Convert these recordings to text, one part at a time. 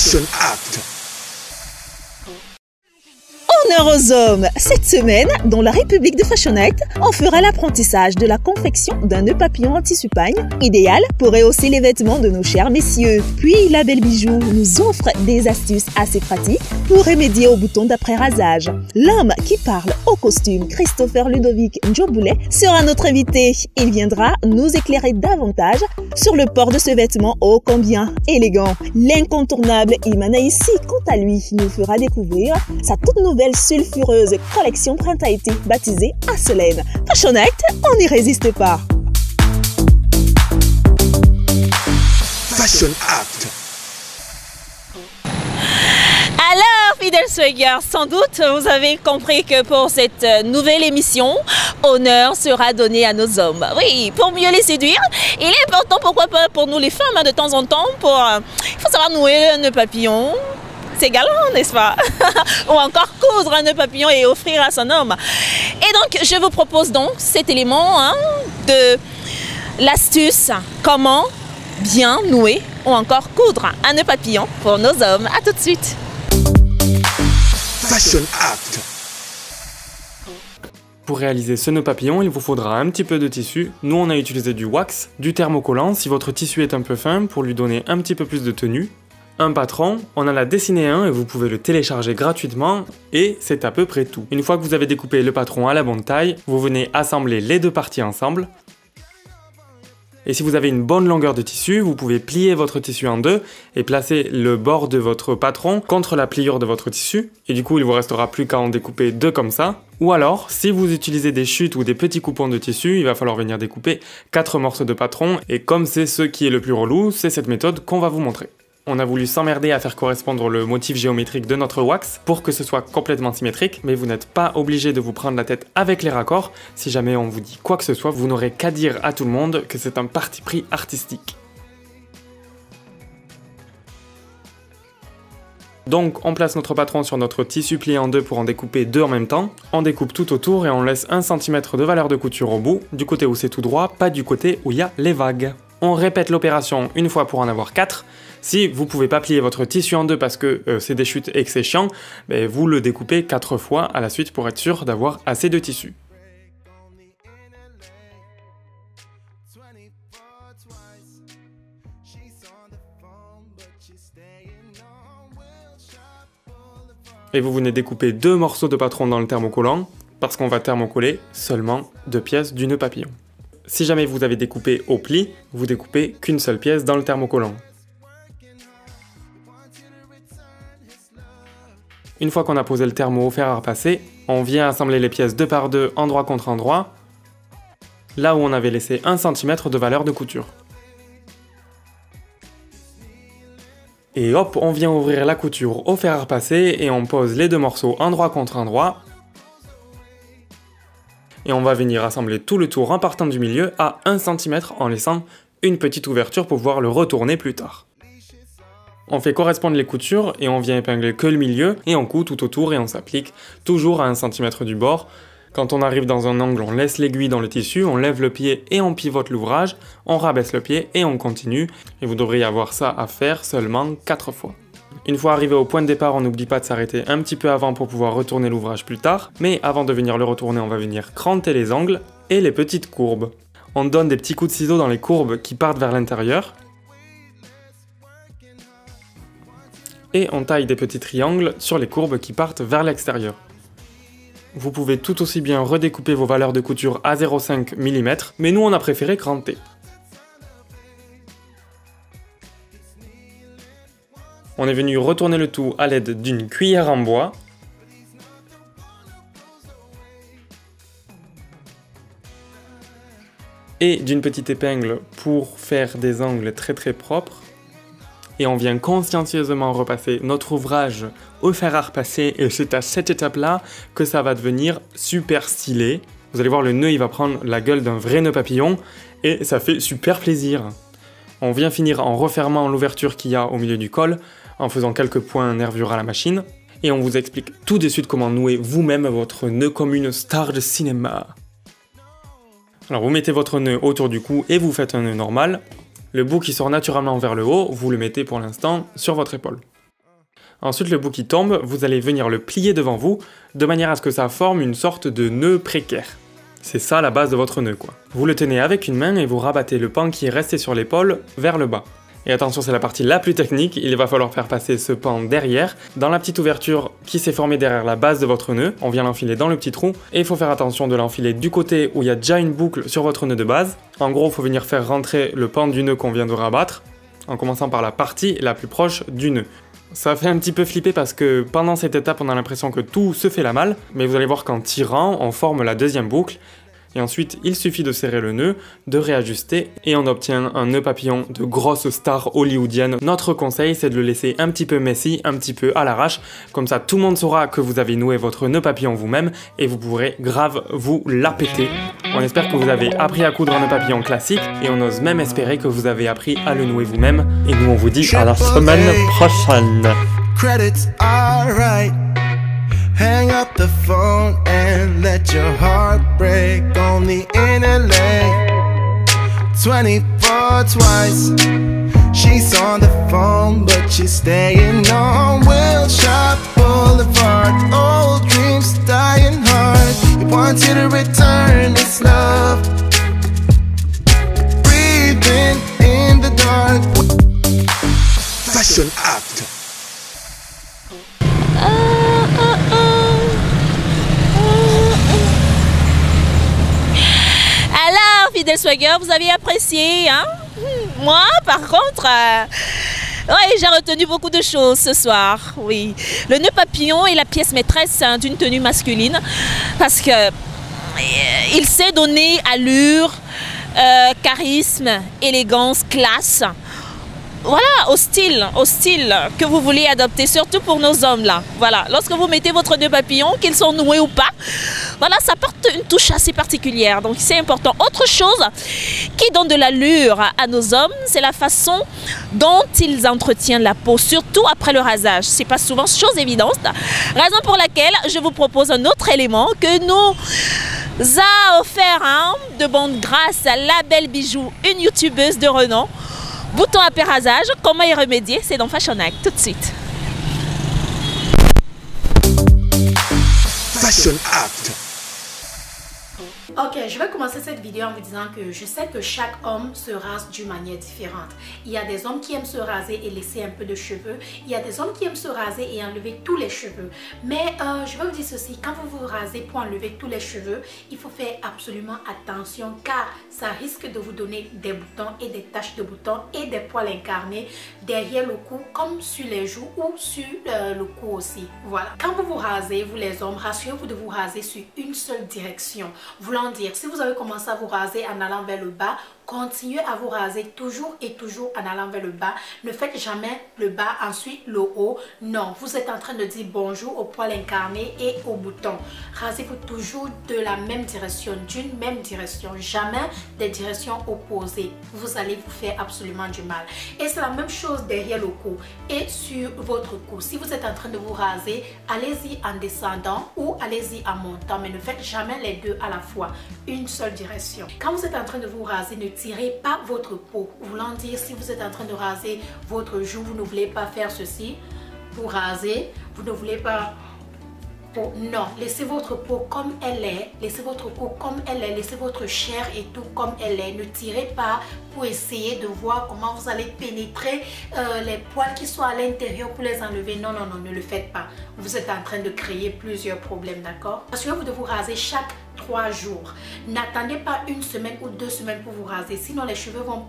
Fashion Act. Honneur aux hommes! Cette semaine, dans la République de Fashion Act, on fera l'apprentissage de la confection d'un nœud papillon en tissu pagne, idéal pour rehausser les vêtements de nos chers messieurs. Puis, la Belle Bijou nous offre des astuces assez pratiques pour remédier aux boutons d'après-rasage. L'homme qui parle au costume, Christopher Ludovic Njoboulet, sera notre invité. Il viendra nous éclairer davantage sur le port de ce vêtement ô combien élégant. L'incontournable Imana ici, quant à lui, nous fera découvrir sa toute nouvelle sulfureuse collection printemps-été baptisée Asselène. Fashion Act, on n'y résiste pas. Fashion Act. Alors, fidèles swagers, sans doute vous avez compris que pour cette nouvelle émission, honneur sera donné à nos hommes. Oui, pour mieux les séduire, il est important, pourquoi pas pour nous les femmes, de temps en temps, il faut savoir nouer un nœud papillon. C'est galant, n'est-ce pas? Ou encore coudre un nœud papillon et offrir à son homme. Et donc, je vous propose donc cet élément de l'astuce, comment bien nouer ou encore coudre un nœud papillon pour nos hommes. À tout de suite. Fashion Act. Pour réaliser ce nœud papillon, il vous faudra un petit peu de tissu. Nous, on a utilisé du wax, du thermocollant si votre tissu est un peu fin pour lui donner un petit peu plus de tenue. Un patron, on en a dessiné un et vous pouvez le télécharger gratuitement et c'est à peu près tout. Une fois que vous avez découpé le patron à la bonne taille, vous venez assembler les deux parties ensemble. Et si vous avez une bonne longueur de tissu, vous pouvez plier votre tissu en deux et placer le bord de votre patron contre la pliure de votre tissu. Et du coup, il vous restera plus qu'à en découper deux comme ça. Ou alors, si vous utilisez des chutes ou des petits coupons de tissu, il va falloir venir découper 4 morceaux de patron. Et comme c'est ce qui est le plus relou, c'est cette méthode qu'on va vous montrer. On a voulu s'emmerder à faire correspondre le motif géométrique de notre wax pour que ce soit complètement symétrique, mais vous n'êtes pas obligé de vous prendre la tête avec les raccords. Si jamais on vous dit quoi que ce soit, vous n'aurez qu'à dire à tout le monde que c'est un parti pris artistique. Donc on place notre patron sur notre tissu plié en deux pour en découper deux en même temps. On découpe tout autour et on laisse 1 cm de valeur de couture au bout, du côté où c'est tout droit, pas du côté où il y a les vagues. On répète l'opération une fois pour en avoir 4. Si vous ne pouvez pas plier votre tissu en deux parce que c'est des chutes et que c'est chiant, vous le découpez 4 fois à la suite pour être sûr d'avoir assez de tissu. Et vous venez découper 2 morceaux de patron dans le thermocollant parce qu'on va thermocoller seulement 2 pièces du nœud papillon. Si jamais vous avez découpé au pli, vous découpez qu'une seule pièce dans le thermocollant. Une fois qu'on a posé le thermo au fer à repasser, on vient assembler les pièces 2 par 2 endroit contre endroit, là où on avait laissé 1 cm de valeur de couture. Et hop, on vient ouvrir la couture au fer à repasser et on pose les 2 morceaux endroit contre endroit. Et on va venir assembler tout le tour en partant du milieu à 1 cm en laissant une petite ouverture pour pouvoir le retourner plus tard. On fait correspondre les coutures et on vient épingler que le milieu et on coud tout autour et on s'applique toujours à 1 cm du bord. Quand on arrive dans un angle, on laisse l'aiguille dans le tissu, on lève le pied et on pivote l'ouvrage, on rabaisse le pied et on continue. Et vous devriez avoir ça à faire seulement 4 fois. Une fois arrivé au point de départ, on n'oublie pas de s'arrêter un petit peu avant pour pouvoir retourner l'ouvrage plus tard. Mais avant de venir le retourner, on va venir cranter les angles et les petites courbes. On donne des petits coups de ciseaux dans les courbes qui partent vers l'intérieur. Et on taille des petits triangles sur les courbes qui partent vers l'extérieur. Vous pouvez tout aussi bien redécouper vos valeurs de couture à 0,5 mm, mais nous on a préféré cranter. On est venu retourner le tout à l'aide d'une cuillère en bois. Et d'une petite épingle pour faire des angles très propres. Et on vient consciencieusement repasser notre ouvrage au fer à repasser et c'est à cette étape-là que ça va devenir super stylé. Vous allez voir, le nœud il va prendre la gueule d'un vrai nœud papillon et ça fait super plaisir. On vient finir en refermant l'ouverture qu'il y a au milieu du col, en faisant quelques points nervures à la machine et on vous explique tout de suite comment nouer vous-même votre nœud comme une star de cinéma. Alors vous mettez votre nœud autour du cou et vous faites un nœud normal. Le bout qui sort naturellement vers le haut, vous le mettez pour l'instant sur votre épaule. Ensuite, le bout qui tombe, vous allez venir le plier devant vous, de manière à ce que ça forme une sorte de nœud précaire. C'est ça la base de votre nœud quoi. Vous le tenez avec une main et vous rabattez le pan qui est resté sur l'épaule vers le bas. Et attention, c'est la partie la plus technique, il va falloir faire passer ce pan derrière, dans la petite ouverture qui s'est formée derrière la base de votre nœud, on vient l'enfiler dans le petit trou, et il faut faire attention de l'enfiler du côté où il y a déjà une boucle sur votre nœud de base. En gros, il faut venir faire rentrer le pan du nœud qu'on vient de rabattre, en commençant par la partie la plus proche du nœud. Ça fait un petit peu flipper parce que pendant cette étape, on a l'impression que tout se fait la malle, mais vous allez voir qu'en tirant, on forme la deuxième boucle. Et ensuite, il suffit de serrer le nœud, de réajuster, et on obtient un nœud papillon de grosse star hollywoodienne. Notre conseil, c'est de le laisser un petit peu messy, un petit peu à l'arrache, comme ça tout le monde saura que vous avez noué votre nœud papillon vous-même, et vous pourrez grave vous la péter. On espère que vous avez appris à coudre un nœud papillon classique, et on ose même espérer que vous avez appris à le nouer vous-même. Et nous on vous dit à la semaine prochaine. Hang up the phone and let your heart break on the inner lane. 24 twice. She's on the phone, but she's staying on Wilshire Boulevard. Old dreams dying hard. You want you to return this love. Breathing in the dark. Fashion Act. Fidèle Swagger, vous avez apprécié, hein? Moi, par contre, ouais, j'ai retenu beaucoup de choses ce soir, oui. Le nœud papillon est la pièce maîtresse d'une tenue masculine parce que il sait donner allure, charisme, élégance, classe. Voilà, au style que vous voulez adopter, surtout pour nos hommes là. Voilà, lorsque vous mettez votre nœud papillon, qu'ils sont noués ou pas, voilà, ça porte une touche assez particulière, donc c'est important. Autre chose qui donne de l'allure à nos hommes, c'est la façon dont ils entretiennent la peau, surtout après le rasage. C'est pas souvent chose évidente, raison pour laquelle je vous propose un autre élément que nous a offert de bonne grâce à la belle bijou, une youtubeuse de renom. Bouton à pérasage, comment y remédier? C'est dans Fashion Act, tout de suite. Fashion Act. Ok, je vais commencer cette vidéo en vous disant que je sais que chaque homme se rase d'une manière différente. Il y a des hommes qui aiment se raser et laisser un peu de cheveux. Il y a des hommes qui aiment se raser et enlever tous les cheveux. Mais je vais vous dire ceci, quand vous vous rasez pour enlever tous les cheveux, il faut faire absolument attention car ça risque de vous donner des boutons et des taches de boutons et des poils incarnés derrière le cou comme sur les joues ou sur le cou aussi. Voilà. Quand vous vous rasez, vous les hommes, rassurez-vous de vous raser sur une seule direction. Voulant dire, si vous avez commencé à vous raser en allant vers le bas, continuez à vous raser toujours et toujours en allant vers le bas. Ne faites jamais le bas, ensuite le haut. Non, vous êtes en train de dire bonjour aux poils incarnés et aux boutons. Rasez-vous toujours de la même direction, d'une même direction. Jamais des directions opposées. Vous allez vous faire absolument du mal. Et c'est la même chose derrière le cou et sur votre cou. Si vous êtes en train de vous raser, allez-y en descendant ou allez-y en montant. Mais ne faites jamais les deux à la fois. Une seule direction. Quand vous êtes en train de vous raser, ne tirez pas votre peau. Voulant dire, si vous êtes en train de raser votre joue, vous ne voulez pas faire ceci. Vous rasez, vous ne voulez pas... Non, laissez votre peau comme elle est, laissez votre peau comme elle est, laissez votre chair et tout comme elle est. Ne tirez pas pour essayer de voir comment vous allez pénétrer les poils qui sont à l'intérieur pour les enlever. Non, non, non, ne le faites pas. Vous êtes en train de créer plusieurs problèmes, d'accord? Assurez-vous de vous raser chaque 3 jours. N'attendez pas une semaine ou 2 semaines pour vous raser. Sinon,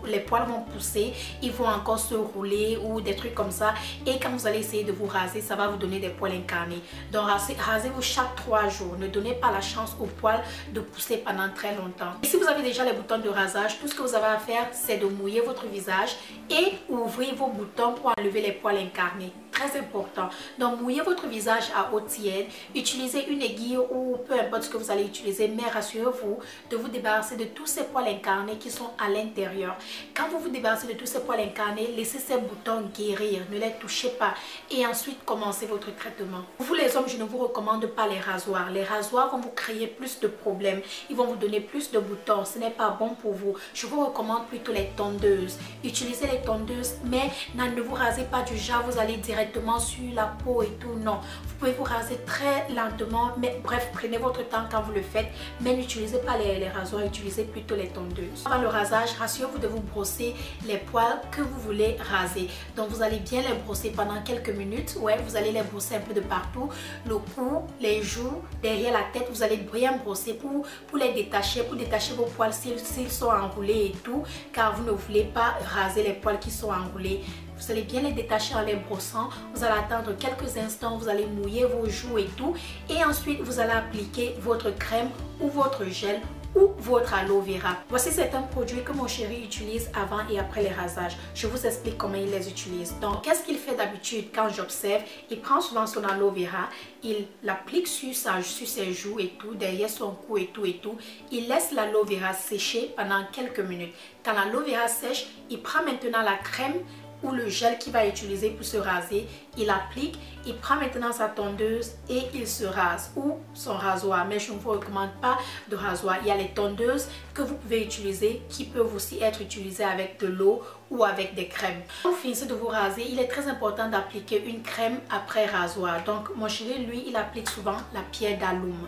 les poils vont pousser, ils vont encore se rouler ou des trucs comme ça. Et quand vous allez essayer de vous raser, ça va vous donner des poils incarnés. Donc, rasez-vous chaque 3 jours. Ne donnez pas la chance aux poils de pousser pendant très longtemps. Et si vous avez déjà les boutons de rasage, tout ce que vous avez à faire, c'est de mouiller votre visage et ouvrir vos boutons pour enlever les poils incarnés. Très important. Donc, mouillez votre visage à eau tiède. Utilisez une aiguille ou peu importe ce que vous allez utiliser, mais rassurez-vous de vous débarrasser de tous ces poils incarnés qui sont à l'intérieur. Quand vous vous débarrassez de tous ces poils incarnés, laissez ces boutons guérir. Ne les touchez pas. Et ensuite, commencez votre traitement. Vous les hommes, je ne vous recommande pas les rasoirs. Les rasoirs vont vous créer plus de problèmes. Ils vont vous donner plus de boutons. Ce n'est pas bon pour vous. Je vous recommande plutôt les tondeuses. Utilisez les tondeuses, mais ne vous rasez pas du genre, vous allez directement directement sur la peau et tout, non. Vous pouvez vous raser très lentement, mais bref, prenez votre temps quand vous le faites, mais n'utilisez pas les rasoirs, utilisez plutôt les tondeuses. Avant le rasage, rassurez-vous de vous brosser les poils que vous voulez raser. Donc vous allez bien les brosser pendant quelques minutes. Ouais, vous allez les brosser un peu de partout, le cou, les joues, derrière la tête, vous allez bien brosser pour les détacher, pour détacher vos poils s'ils sont enroulés et tout, car vous ne voulez pas raser les poils qui sont enroulés. Vous allez bien les détacher en les brossant. Vous allez attendre quelques instants, vous allez mouiller vos joues et tout. Et ensuite, vous allez appliquer votre crème ou votre gel ou votre aloe vera. Voici certains produits que mon chéri utilise avant et après les rasages. Je vous explique comment il les utilise. Donc, qu'est-ce qu'il fait d'habitude quand j'observe? Il prend souvent son aloe vera, il l'applique sur ses joues et tout, derrière son cou et tout. Il laisse l'aloe vera sécher pendant quelques minutes. Quand l'aloe vera sèche, il prend maintenant la crème ou le gel qu'il va utiliser pour se raser, il applique, il prend maintenant sa tondeuse et il se rase, ou son rasoir, mais je ne vous recommande pas de rasoir. Il y a les tondeuses que vous pouvez utiliser qui peuvent aussi être utilisées avec de l'eau ou avec des crèmes. Quand vous finissez de vous raser, il est très important d'appliquer une crème après rasoir. Donc mon chéri, lui, il applique souvent la pierre d'aloum.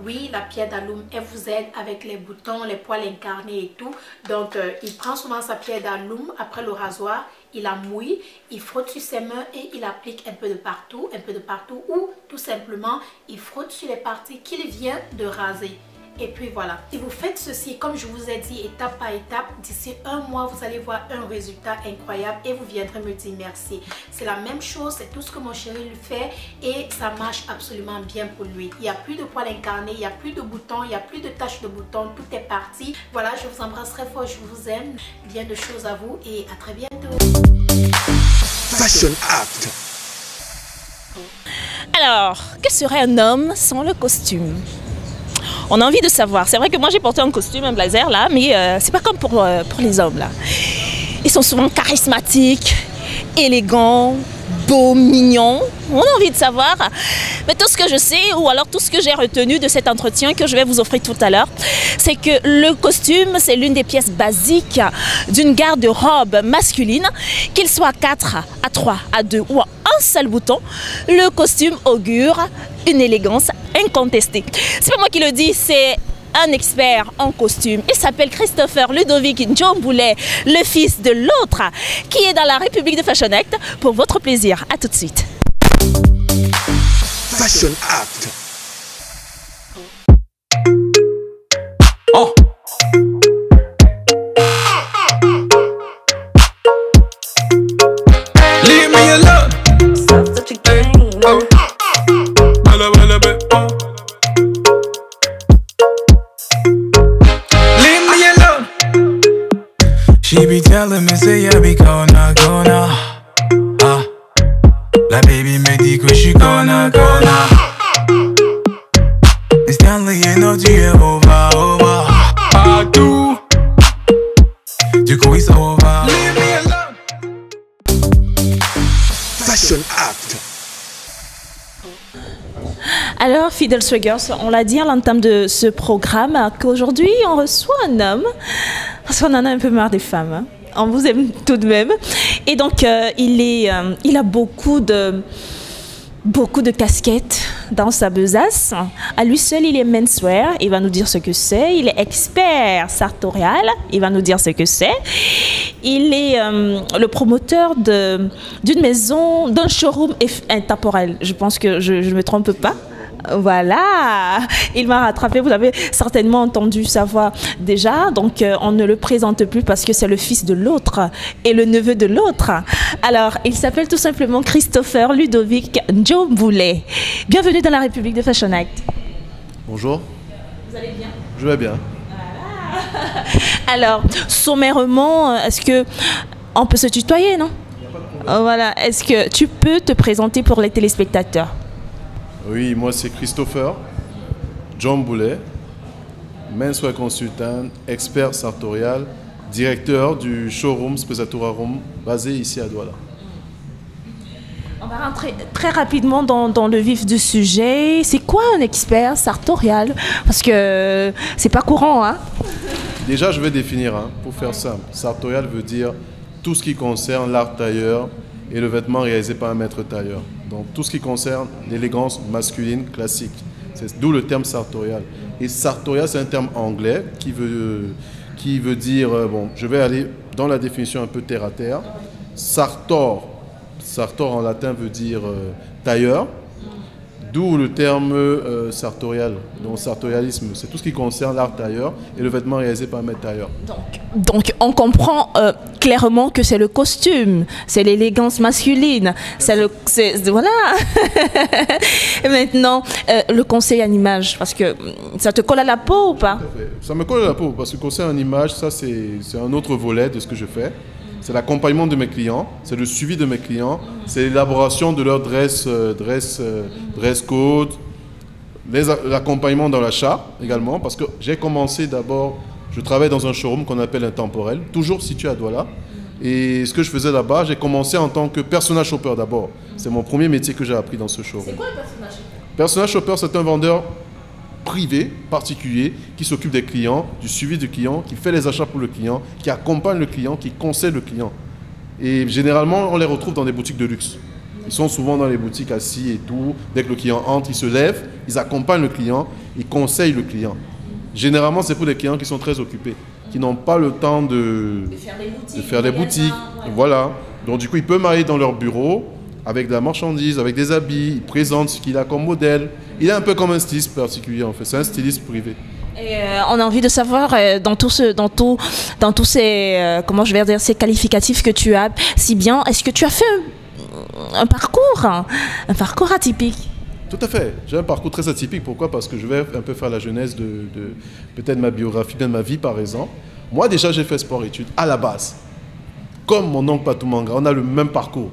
Oui, la pierre d'aloum, elle vous aide avec les boutons, les poils incarnés et tout. Donc il prend souvent sa pierre d'aloum après le rasoir, il la mouille, il frotte sur ses mains et il applique un peu de partout, ou tout simplement il frotte sur les parties qu'il vient de raser. Et puis voilà, si vous faites ceci comme je vous ai dit étape par étape, d'ici un mois vous allez voir un résultat incroyable et vous viendrez me dire merci. C'est la même chose, c'est tout ce que mon chéri lui fait et ça marche absolument bien pour lui. Il n'y a plus de poils incarnés, il n'y a plus de boutons, il n'y a plus de taches de boutons, tout est parti. Voilà, je vous embrasse très fort, je vous aime, bien de choses à vous et à très bientôt. Fashion Act. Alors, que serait un homme sans le costume? On a envie de savoir. C'est vrai que moi j'ai porté un costume, un blazer là, mais c'est pas comme pour les hommes là. Ils sont souvent charismatiques, élégants, beaux, mignons. On a envie de savoir. Mais tout ce que je sais, ou alors tout ce que j'ai retenu de cet entretien que je vais vous offrir tout à l'heure, c'est que le costume, c'est l'une des pièces basiques d'une garde-robe masculine. Qu'il soit 4, à 3, à 2 ou à un seul bouton, le costume augure une élégance incontestée. C'est pas moi qui le dis, c'est un expert en costume. Il s'appelle Christopher Ludovic Njomboulet, le fils de l'autre, qui est dans la République de Fashion Act pour votre plaisir. À tout de suite. Fashion Act. Oh. Leave me alone. Oh. Bella, bella, oh. Leave me alone. She be telling me say yeah be gonna. La baby me dit que je suis gonna. Et Stanley, you know tu es over. Partout. Du coup it's over. Leave me alone. Fashion Act. Alors, Fidèle Swaggers, on l'a dit à l'entame de ce programme qu'aujourd'hui on reçoit un homme, parce qu'on en a un peu marre des femmes. Hein. On vous aime tout de même. Et donc, il a beaucoup de casquettes dans sa besace. À lui seul, il est menswear. Il va nous dire ce que c'est. Il est expert sartorial. Il va nous dire ce que c'est. Il est le promoteur d'une maison, d'un showroom intemporel. Je pense que je ne me trompe pas. Voilà, il m'a rattrapé, vous avez certainement entendu sa voix déjà, donc on ne le présente plus parce que c'est le fils de l'autre et le neveu de l'autre. Alors, il s'appelle tout simplement Christopher Ludovic Njomboulet. Bienvenue dans la République de Fashion Act. Bonjour. Vous allez bien? Je vais bien. Voilà. Alors, sommairement, est-ce que on peut se tutoyer, non? Voilà, est-ce que tu peux te présenter pour les téléspectateurs? Oui, moi c'est Christopher Njomboulet, menswear consultant, expert sartorial, directeur du showroom Spesatura Room basé ici à Douala. On va rentrer très rapidement dans le vif du sujet. C'est quoi un expert sartorial? Parce que c'est pas courant, hein? Déjà, je vais définir, hein, pour faire simple. Sartorial veut dire tout ce qui concerne l'art tailleur et le vêtement réalisé par un maître tailleur. Donc tout ce qui concerne l'élégance masculine classique. C'est d'où le terme sartorial. Et sartorial, c'est un terme anglais qui veut dire, bon, je vais aller dans la définition un peu terre à terre. Sartor, sartor en latin veut dire tailleur, d'où le terme sartorial. Donc sartorialisme, c'est tout ce qui concerne l'art tailleur et le vêtement réalisé par un maître tailleur. Donc on comprend clairement que c'est le costume, c'est l'élégance masculine, voilà. Maintenant, le conseil en image, parce que ça te colle à la peau ou pas? Ça me colle à la peau, parce que le conseil en image, ça c'est un autre volet de ce que je fais. C'est l'accompagnement de mes clients, c'est le suivi de mes clients, c'est l'élaboration de leur dress code, l'accompagnement dans l'achat également, parce que j'ai commencé d'abord, je travaille dans un showroom qu'on appelle Intemporel, toujours situé à Douala. Et ce que je faisais là-bas, j'ai commencé en tant que personnage shopper d'abord. C'est mon premier métier que j'ai appris dans ce showroom. C'est quoi le personnage shopper? Personnage shopper, c'est un vendeur privé, particulier, qui s'occupe des clients, du suivi du client, qui fait les achats pour le client, qui accompagne le client, qui conseille le client. Et généralement, on les retrouve dans des boutiques de luxe. Ils sont souvent dans les boutiques assis et tout. Dès que le client entre, ils se lèvent, ils accompagnent le client, ils conseillent le client. Généralement, c'est pour des clients qui sont très occupés, qui n'ont pas le temps de faire des boutiques. Ouais. Voilà. Donc du coup, ils peuvent aller dans leur bureau avec de la marchandise, avec des habits, ils présentent ce qu'il a comme modèle. Il est un peu comme un styliste particulier en fait, c'est un styliste privé. Et on a envie de savoir dans tous ces comment je vais dire, ces qualificatifs que tu as si bien, est-ce que tu as fait un parcours atypique? Tout à fait, j'ai un parcours très atypique. Pourquoi? Parce que je vais un peu faire la genèse de peut-être ma biographie, bien de ma vie par exemple. Moi déjà j'ai fait sport-études à la base. Comme mon oncle Patou Manga, on a le même parcours.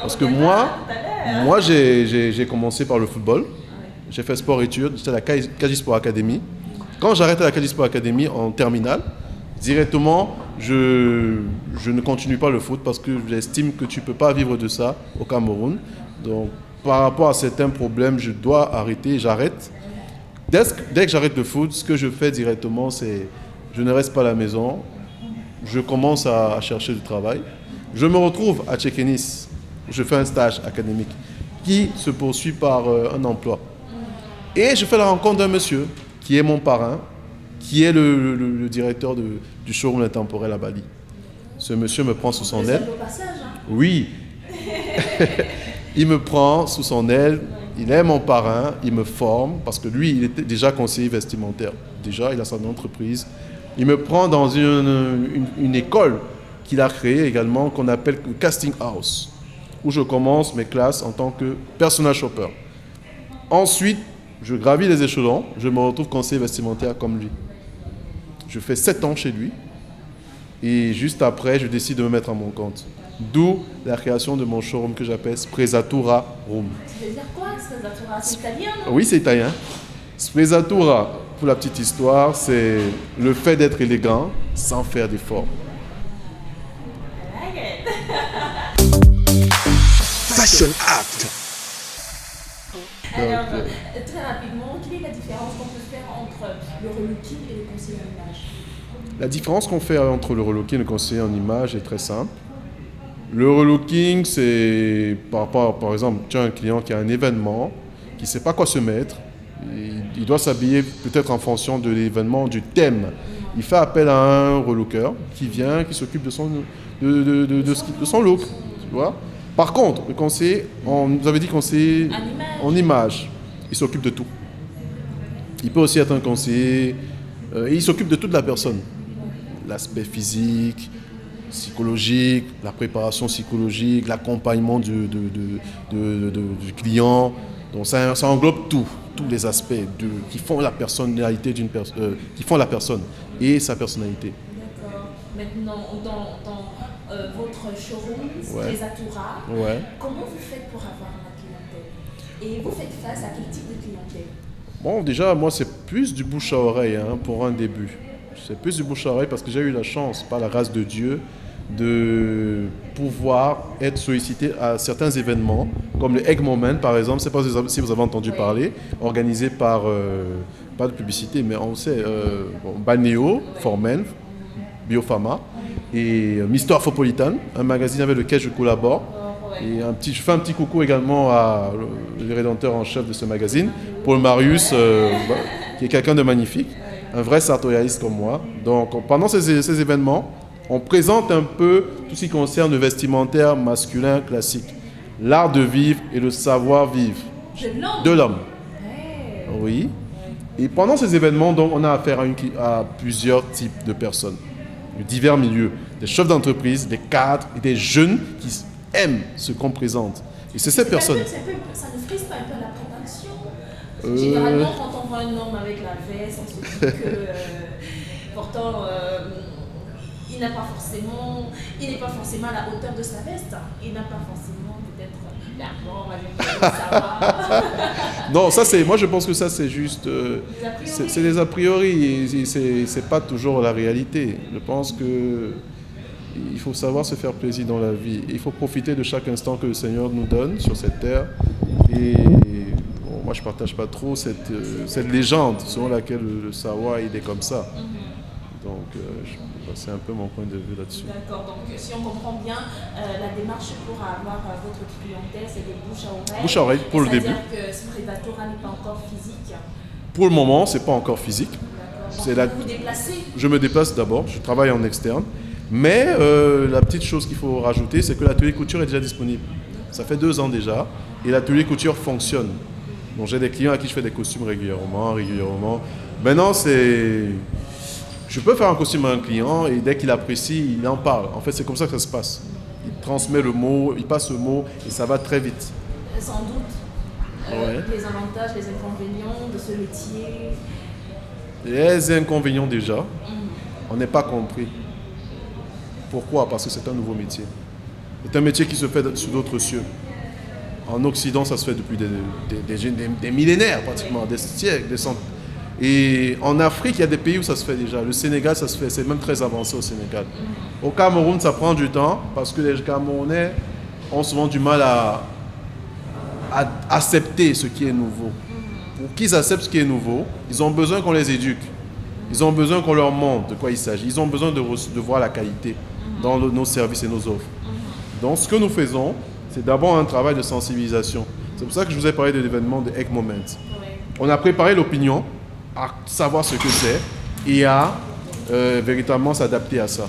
Parce que moi j'ai commencé par le football. J'ai fait sport-études, j'étais à la Kaji Sport Academy. Quand j'arrête à la Kaji Sport Academy en terminale, directement, je ne continue pas le foot parce que j'estime que tu ne peux pas vivre de ça au Cameroun. Donc, par rapport à certains problèmes, je dois arrêter, j'arrête. Dès que j'arrête le foot, ce que je fais directement, c'est je ne reste pas à la maison, je commence à chercher du travail. Je me retrouve à Tchékénis, je fais un stage académique qui se poursuit par un emploi. Et je fais la rencontre d'un monsieur qui est mon parrain, qui est le directeur du showroom Intemporel à Bali. Ce monsieur me prend sous son aile. Oui. Il me prend sous son aile, il est mon parrain, il me forme, parce que lui, il était déjà conseiller vestimentaire. Déjà, il a son entreprise. Il me prend dans une école qu'il a créée également, qu'on appelle Casting House, où je commence mes classes en tant que personnage shopper. Ensuite, je gravis les échelons, je me retrouve conseiller vestimentaire comme lui. Je fais 7 ans chez lui et juste après, je décide de me mettre à mon compte. D'où la création de mon showroom que j'appelle Sprezzatura Room. Tu veux dire quoi, Sprezzatura? C'est italien, non? Oui, c'est italien. Sprezzatura, pour la petite histoire, c'est le fait d'être élégant sans faire d'efforts. Fashion Act. Alors, très rapidement, quelle est la différence qu'on peut faire entre le relooking et le conseil en image? La différence qu'on fait entre le relooking et le conseiller en image est très simple. Le relooking, c'est par rapport, par exemple, tu as un client qui a un événement, qui ne sait pas quoi se mettre, il doit s'habiller peut-être en fonction de l'événement, du thème. Il fait appel à un relooker qui vient, qui s'occupe de son look. Tu vois? Par contre, le conseiller, vous avez dit conseiller en image, il s'occupe de tout. Il peut aussi être un conseiller, il s'occupe de toute la personne. L'aspect physique, psychologique, la préparation psychologique, l'accompagnement du client. Donc ça englobe tous les aspects qui font la personnalité d'une personne, qui font la personne et sa personnalité. D'accord. Maintenant, dans votre showroom, Sprezzatura, comment vous faites pour avoir la clientèle? Et vous faites face à quel type de clientèle? Bon, déjà, moi, c'est plus du bouche à oreille pour un début. C'est plus du bouche à oreille parce que j'ai eu la chance, par la grâce de Dieu, de pouvoir être sollicité à certains événements, comme le Egg Moment, par exemple. Je ne sais pas si vous avez entendu parler, organisé par, pas de publicité, mais on sait, Balnéo, Formen, Biopharma et Mister Afropolitan, un magazine avec lequel je collabore. Et je fais un petit coucou également à le rédacteur en chef de ce magazine, Paul Marius, qui est quelqu'un de magnifique, un vrai sartorialiste comme moi. Donc pendant ces événements, on présente un peu tout ce qui concerne le vestimentaire masculin classique, l'art de vivre et le savoir-vivre de l'homme. Oui. Et pendant ces événements, donc, on a affaire à plusieurs types de personnes, de divers milieux, des chefs d'entreprise, des cadres et des jeunes qui aiment ce qu'on présente. Et c'est ces personnes. Ça ne frise pas un peu la prétention? Généralement, quand on voit un homme avec la veste, on se dit que pourtant, il n'est pas forcément à la hauteur de sa veste. Il n'a pas forcément peut-être l'argent avec ça. Non, ça c'est. Moi, je pense que ça c'est juste. C'est des a priori. C'est pas toujours la réalité. Je pense que il faut savoir se faire plaisir dans la vie. Il faut profiter de chaque instant que le Seigneur nous donne sur cette terre. Et bon, moi, je partage pas trop cette légende selon laquelle le savoir il est comme ça. Donc, c'est un peu mon point de vue là-dessus. D'accord, donc si on comprend bien, la démarche pour avoir votre clientèle, c'est des bouches à oreille. Bouche à oreille pour le début. C'est-à-dire que ce Predatora n'est pas encore physique? Pour le moment, c'est pas encore physique. Vous vous déplacez? Je me déplace d'abord, je travaille en externe. Mais la petite chose qu'il faut rajouter, c'est que l'atelier couture est déjà disponible. Ça fait 2 ans déjà, et l'atelier couture fonctionne. Donc j'ai des clients à qui je fais des costumes régulièrement. Maintenant, je peux faire un costume à un client et dès qu'il apprécie, il en parle. En fait, c'est comme ça que ça se passe. Il transmet le mot, il passe le mot et ça va très vite. Sans doute. Les avantages, les inconvénients de ce métier. Les inconvénients déjà, on n'est pas compris. Pourquoi? Parce que c'est un nouveau métier. C'est un métier qui se fait sur d'autres cieux. En Occident, ça se fait depuis des millénaires pratiquement, des siècles, des centaines. Et en Afrique, il y a des pays où ça se fait déjà. Le Sénégal, ça se fait, c'est même très avancé au Sénégal. Au Cameroun, ça prend du temps parce que les Camerounais ont souvent du mal à accepter ce qui est nouveau. Pour qu'ils acceptent ce qui est nouveau, ils ont besoin qu'on les éduque. Ils ont besoin qu'on leur montre de quoi il s'agit. Ils ont besoin de voir la qualité dans nos services et nos offres. Donc, ce que nous faisons, c'est d'abord un travail de sensibilisation. C'est pour ça que je vous ai parlé de l'événement de Egg Moment. On a préparé l'opinion à savoir ce que c'est et à véritablement s'adapter à ça.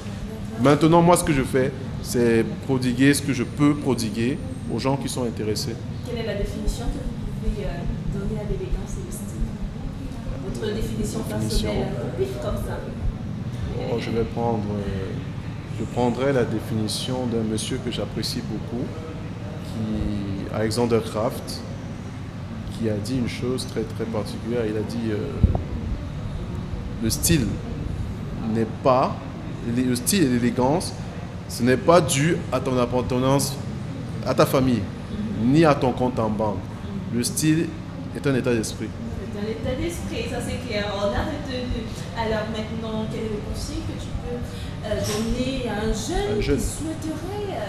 Maintenant, moi, ce que je fais, c'est prodiguer ce que je peux prodiguer aux gens qui sont intéressés. Quelle est la définition que vous pouvez donner à l'élégance et le style? Votre définition personnelle, vif comme ça. Oh, je prendrai la définition d'un monsieur que j'apprécie beaucoup, Alexander Kraft, qui a dit une chose très très particulière. Il a dit le style et l'élégance, ce n'est pas dû à ton appartenance à ta famille, ni à ton compte en banque. Le style est un état d'esprit. C'est un état d'esprit, ça c'est clair. On a retenu. Alors maintenant, quel est le conseil que tu peux donner à un jeune qui souhaiterait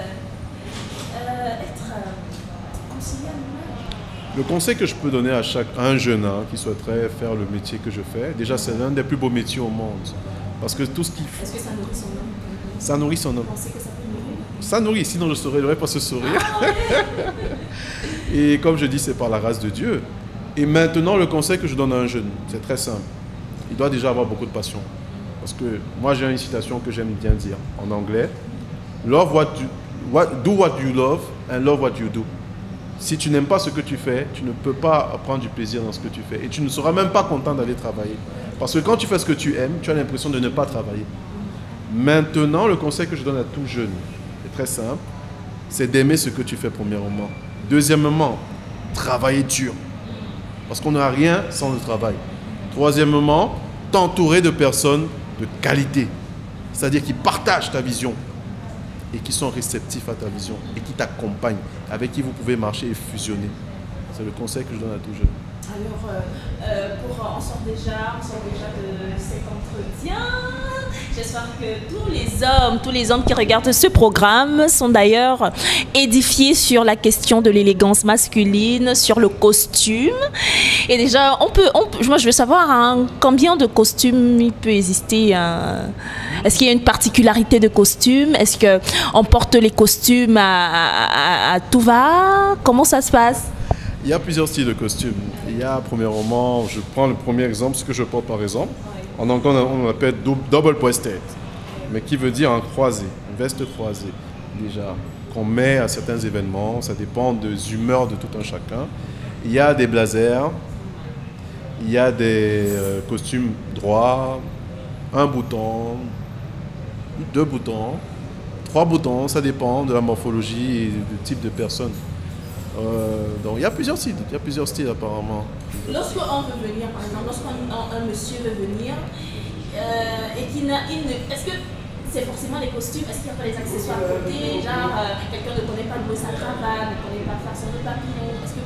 être conseiller à l'image? Le conseil que je peux donner à un jeune qui souhaiterait faire le métier que je fais, déjà c'est l'un des plus beaux métiers au monde. Parce que tout ce qu'il fait... Est-ce que ça nourrit son homme? Ça nourrit son homme. Vous pensez que ça peut nourrir? Ça nourrit, sinon je n'aurais pas ce sourire. Et comme je dis, c'est par la grâce de Dieu. Et maintenant, le conseil que je donne à un jeune, c'est très simple. Il doit déjà avoir beaucoup de passion. Parce que moi, j'ai une citation que j'aime bien dire en anglais. Do what you love and love what you do. Si tu n'aimes pas ce que tu fais, tu ne peux pas prendre du plaisir dans ce que tu fais. Et tu ne seras même pas content d'aller travailler. Parce que quand tu fais ce que tu aimes, tu as l'impression de ne pas travailler. Maintenant, le conseil que je donne à tout jeune, c'est très simple, c'est d'aimer ce que tu fais premièrement. Deuxièmement, travailler dur. Parce qu'on n'a rien sans le travail. Troisièmement, t'entourer de personnes de qualité. C'est-à-dire qui partagent ta vision et qui sont réceptifs à ta vision et qui t'accompagnent, avec qui vous pouvez marcher et fusionner. C'est le conseil que je donne à tout jeune. Alors, on sort déjà de cet entretien. J'espère que tous les hommes qui regardent ce programme sont d'ailleurs édifiés sur la question de l'élégance masculine, sur le costume. Et déjà, moi, je veux savoir combien de costumes il peut exister. Est-ce qu'il y a une particularité de costume? Est-ce qu'on porte les costumes à tout va? Comment ça se passe? Il y a plusieurs styles de costumes. Il y a, premièrement, je prends le premier exemple, ce que je porte par exemple. En anglais, on l'appelle double-breasted, mais qui veut dire un croisé, une veste croisée, déjà, qu'on met à certains événements. Ça dépend des humeurs de tout un chacun. Il y a des blazers, il y a des costumes droits, un bouton, 2 boutons, 3 boutons, ça dépend de la morphologie et du type de personne. Donc il y a plusieurs styles apparemment. Lorsqu'on veut venir, par exemple, lorsqu'un monsieur veut venir et qu'il n'a est-ce que c'est forcément les costumes? Est-ce qu'il n'y a pas les accessoires à côté? Genre, quelqu'un ne connaît pas louer sa cravate, ne connaît pas faire son papillon. Est-ce que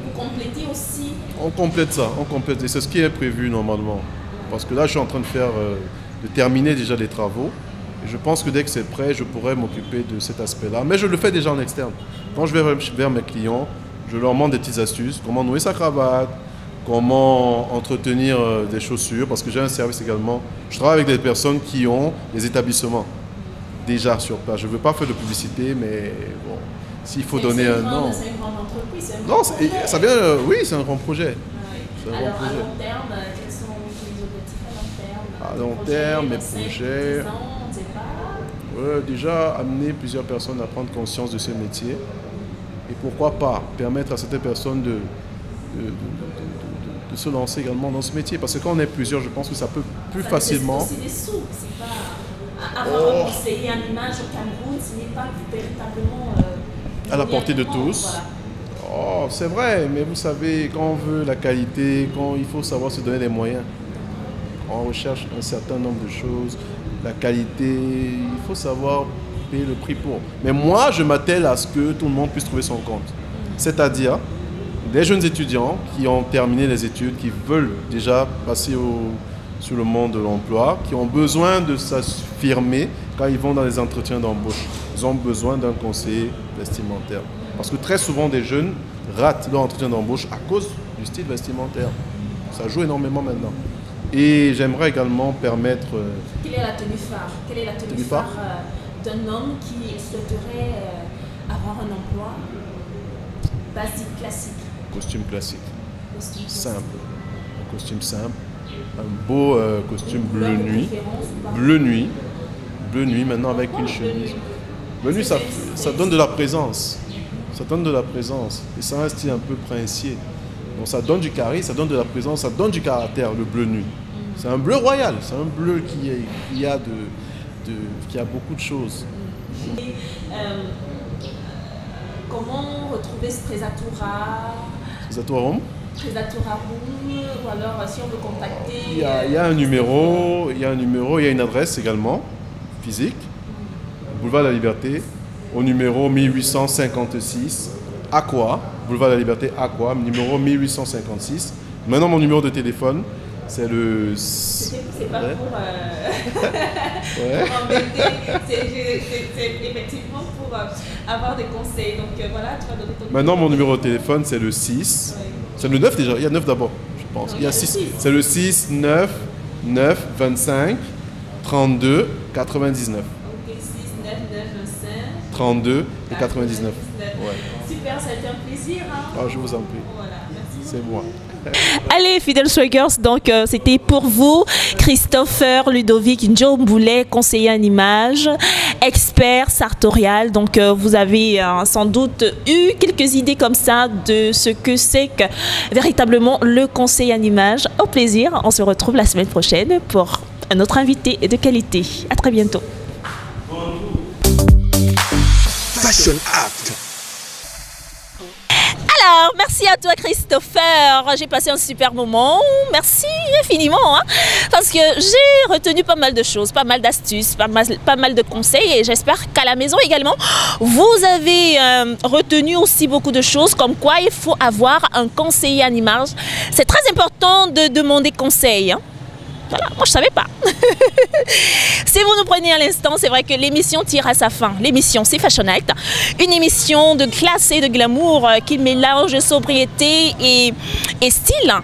vous complétez aussi? On complète ça, et c'est ce qui est prévu normalement. Parce que là, je suis en train de terminer déjà les travaux. Et je pense que dès que c'est prêt, je pourrais m'occuper de cet aspect-là. Mais je le fais déjà en externe. Quand je vais vers mes clients, je leur demande des petites astuces. Comment nouer sa cravate, comment entretenir des chaussures. Parce que j'ai un service également. Je travaille avec des personnes qui ont des établissements déjà sur place. Je ne veux pas faire de publicité, mais bon, s'il faut donner un nom. C'est une grande entreprise, c'est un Non, grand projet. ça vient, oui, c'est un grand projet. Ouais. Alors, à long terme, quels sont les objectifs à long terme, mes projets. Déjà, amener plusieurs personnes à prendre conscience de ce métier. Et pourquoi pas permettre à certaines personnes de se lancer également dans ce métier. Parce que quand on est plusieurs, je pense que ça peut plus facilement. C'est aussi des sous. C'est pas avoir un conseiller en image au Cameroun, ce n'est pas véritablement à la portée de tous. Voilà. Oh, c'est vrai, mais vous savez, quand on veut la qualité, quand il faut savoir se donner les moyens, on recherche un certain nombre de choses, la qualité, il faut savoir payer le prix pour. Mais moi, je m'attelle à ce que tout le monde puisse trouver son compte. C'est-à-dire des jeunes étudiants qui ont terminé les études, qui veulent déjà passer sur le monde de l'emploi, qui ont besoin de s'affirmer quand ils vont dans les entretiens d'embauche. Ils ont besoin d'un conseiller vestimentaire. Parce que très souvent, des jeunes ratent leur entretien d'embauche à cause du style vestimentaire. Ça joue énormément maintenant. Et j'aimerais également permettre... Quelle est la tenue phare? Quelle est la tenue phare d'un homme qui souhaiterait avoir un emploi basique, classique? Costume classique. Simple. Un costume simple. Un beau costume bleu nuit. Bleu nuit maintenant avec une chemise. Bleu nuit, ça donne de la présence. Ça donne de la présence. Et ça a un style un peu princier. Donc ça donne du charisme, ça donne de la présence, ça donne du caractère, le bleu nuit. C'est un bleu royal, c'est un bleu qui a beaucoup de choses. Et, comment retrouver ce Trésatura? Trésatura Room? Trésatura Room, ou alors si on veut contacter... Il y a un numéro, il y a une adresse également, physique, Boulevard de la Liberté, au numéro 1856, Aqua, Boulevard de la Liberté, Aqua, numéro 1856. Maintenant, mon numéro de téléphone, c'est le... C'est pas pour embêter, c'est effectivement pour avoir des conseils. Donc voilà, tu vas donner ton... Maintenant, mon numéro de téléphone, c'est le 6. Ouais. C'est le 9 déjà, il y a 9 d'abord, je pense. Il y a 6. C'est le 6 9 9 25 32 99. Ok, 6 9 9 25 32 et 99. Ouais. Super, ça a été un plaisir. Hein? Ah, je vous en prie. Voilà, merci. C'est moi. Allez, Fidèle Swaggers, donc c'était pour vous, Christopher Ludovic Njomboulet, conseiller en image, expert sartorial. Donc vous avez sans doute eu quelques idées comme ça de ce que c'est que véritablement le conseil en image. Au plaisir, on se retrouve la semaine prochaine pour un autre invité de qualité. À très bientôt. Fashion Act. Alors, merci à toi Christopher, j'ai passé un super moment, merci infiniment, hein, parce que j'ai retenu pas mal de choses, pas mal d'astuces, pas mal de conseils et j'espère qu'à la maison également, vous avez retenu aussi beaucoup de choses comme quoi il faut avoir un conseiller en image. C'est très important de demander conseil. Hein. Voilà, moi je savais pas. Si vous nous prenez à l'instant, c'est vrai que l'émission tire à sa fin. L'émission, c'est Fashionite, une émission de classe et de glamour qui mélange sobriété et style,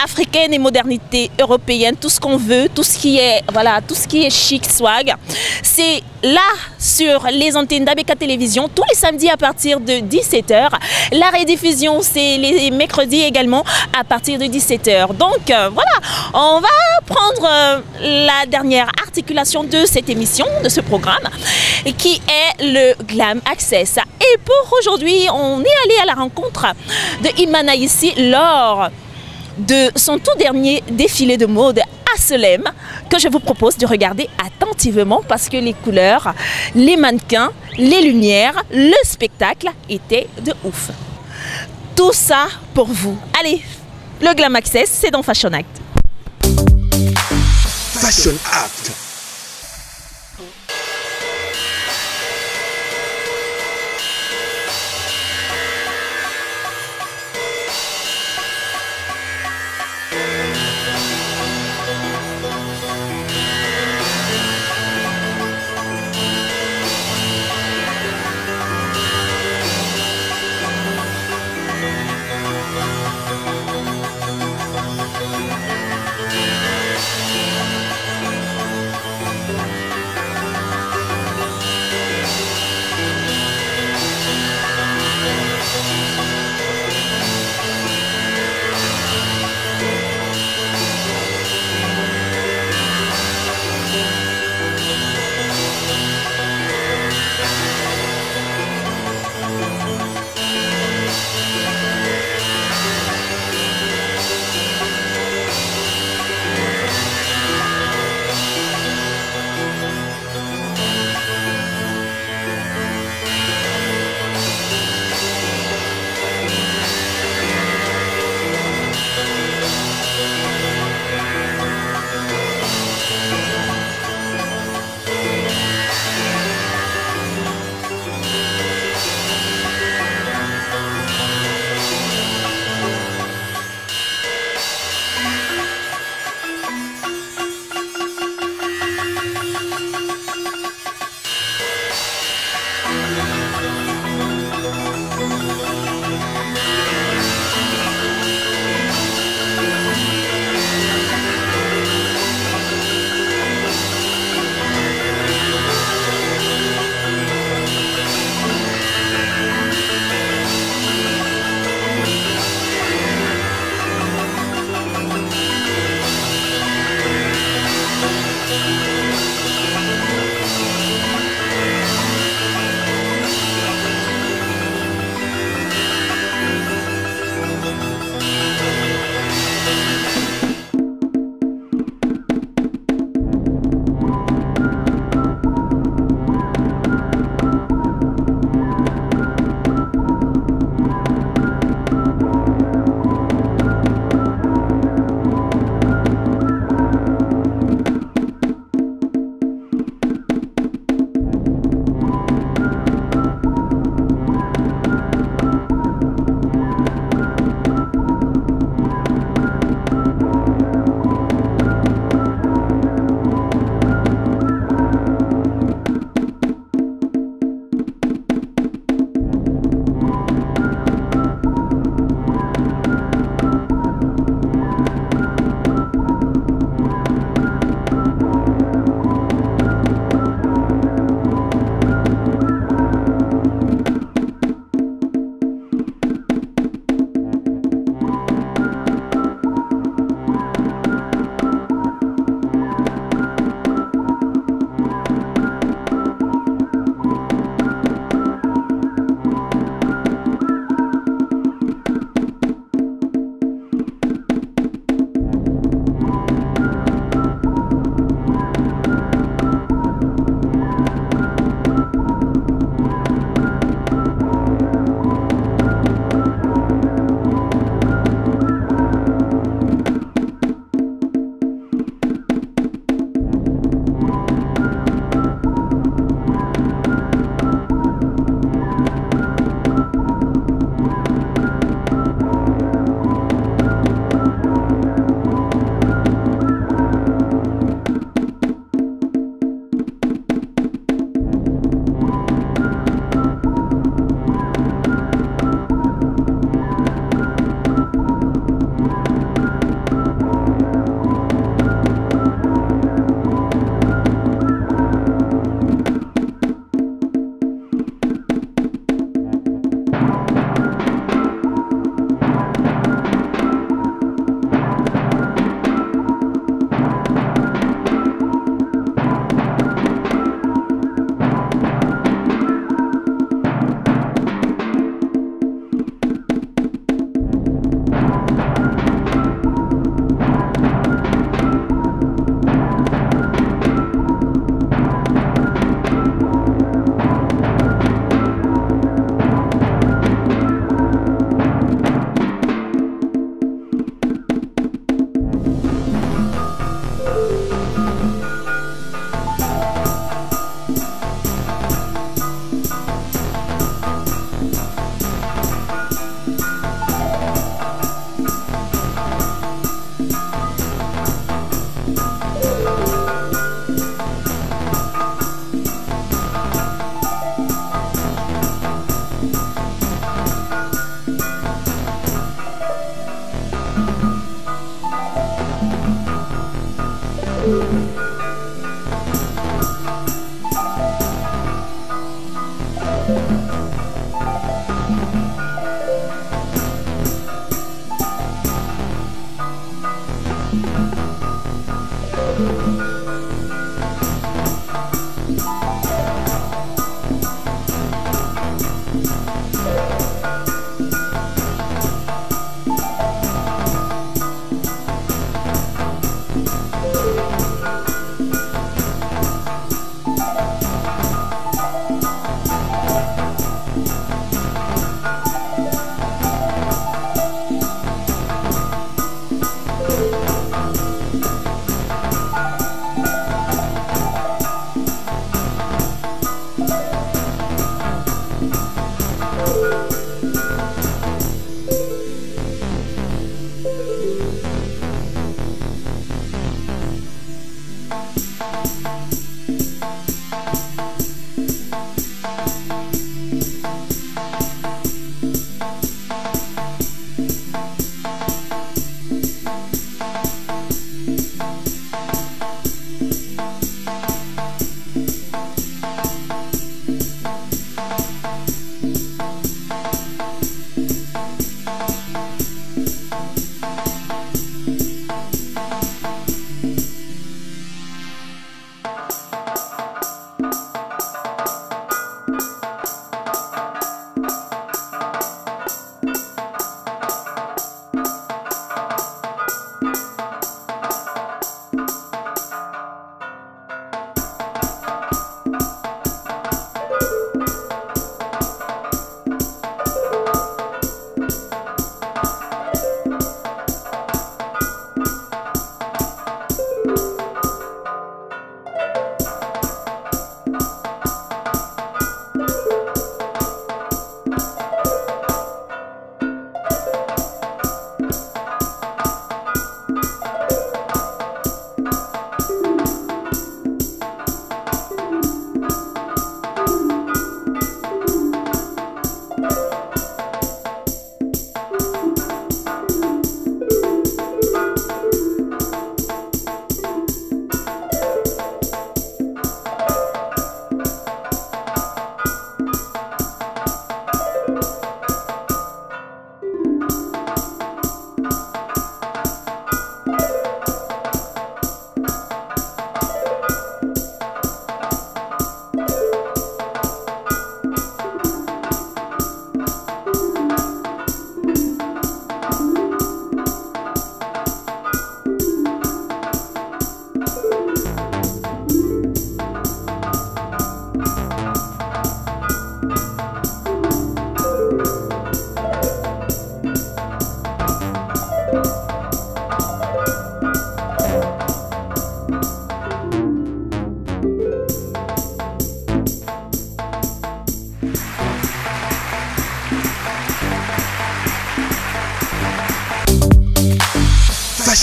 africaine et modernité européenne, tout ce qu'on veut, tout ce qui est, voilà, tout ce qui est chic, swag. C'est là sur les antennes d'ABK Télévision tous les samedis à partir de 17h. La rediffusion, c'est les mercredis également à partir de 17h. Donc voilà, on va prendre la dernière articulation de cette émission, de ce programme, qui est le Glam Access. Et pour aujourd'hui, on est allé à la rencontre de Imana ici lors de son tout dernier défilé de mode à Selem, que je vous propose de regarder attentivement parce que les couleurs, les mannequins, les lumières, le spectacle étaient de ouf. Tout ça pour vous. Allez, le Glam Access, c'est dans Fashion Act. Fashion Act.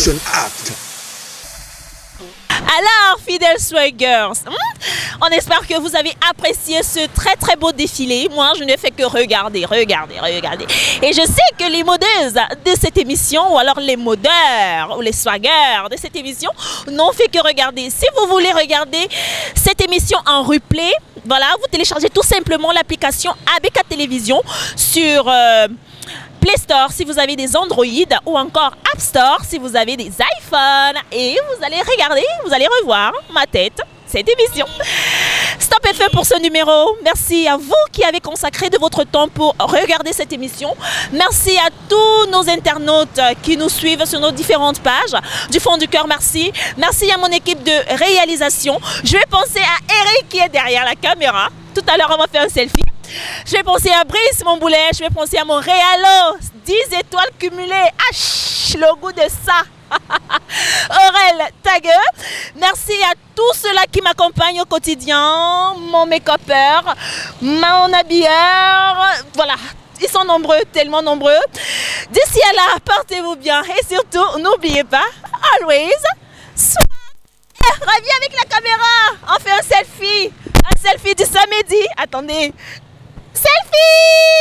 Fashion Act. Alors, fidèles swaggers, on espère que vous avez apprécié ce très très beau défilé. Moi, je ne fais que regarder. Et je sais que les modeuses de cette émission, ou alors les modeurs ou les swaggers de cette émission, n'ont fait que regarder. Si vous voulez regarder cette émission en replay, voilà, vous téléchargez tout simplement l'application ABK Télévision sur Play Store si vous avez des Android ou encore App Store si vous avez des iPhones. Et vous allez regarder, vous allez revoir ma tête, cette émission. Stop FM pour ce numéro. Merci à vous qui avez consacré de votre temps pour regarder cette émission. Merci à tous nos internautes qui nous suivent sur nos différentes pages. Du fond du cœur, merci. Merci à mon équipe de réalisation. Je vais penser à Eric qui est derrière la caméra. Tout à l'heure, on va faire un selfie. Je vais penser à Brice, mon boulet. Je vais penser à mon Réalo. 10 étoiles cumulées. Ah, le goût de ça. Aurel Tague. Merci à tous ceux-là qui m'accompagnent au quotidien. Mon make-upper, mon habilleur. Voilà, ils sont nombreux, tellement nombreux. D'ici à là, portez-vous bien. Et surtout, n'oubliez pas, always, reviens avec la caméra. On fait un selfie. Un selfie du samedi. Attendez. Selfie!